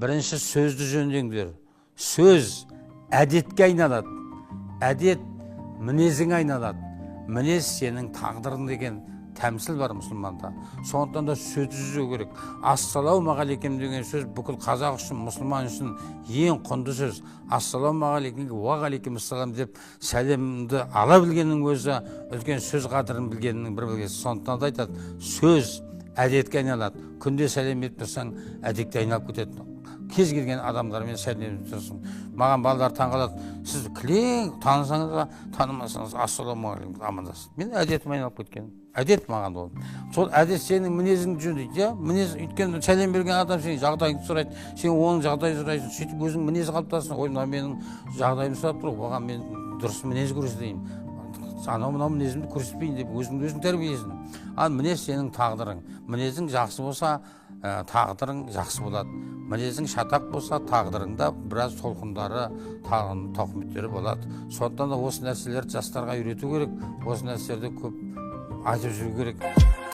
Бірінші сөзді жөндеңдер. Сөз әдетке айналады. Әдет мінезің айналады. Мінез сенің тағдырың деген тәмсіл бар мұсылманда. Сондықтан да сөзді жүзу керек. Ассалаумағалейкум деген сөз бүкіл қазақ үшін, мұсылман үшін ең құнды сөз. Ассалаумағалейкум, уағалейкумассалам деп сәлемді ала білгеннің өзі үлкен сөз қадірін білгеннің бір белгісі. Сондықтан да айтады, сөз әдетке айналады. Күнде сәлем етіп тұрсаң, әдетке айналып кетеді. Кез келген адамдармен сәлем тұрсын. Маған балалар таңғалады. Сіз кілең танысаңыз да, танымасаңыз ассалаумағалейкум амандасыз. Мен әдетім айналып кеткен. Әдет маған ол. Сол әдет сенің мінезіңді жөндейді. Мінез өйткені сәлем берген адам сенің жағдайыңды сұрайды. Сен оның жағдайын сұрайсың. Сөйтіп өзің мінез қалыптасың. Ой, мына менің жағдайымды сұрап тұр. Оған мен дұрыс мінез көрсетейін. Анау мінезімді көрсетпейін деп өзің тәрбиесің. Ал мінез сенің тағдырың. Мінезің жақсы болса, тағдырың жақсы болады. Мінезің шатақ болса, тағдырыңда біраз толқындары, тауқыметтері болады. Сондықтан да осы нәрселерді жастарға үйрету керек. Осы нәрселерді көп айтып жүру керек.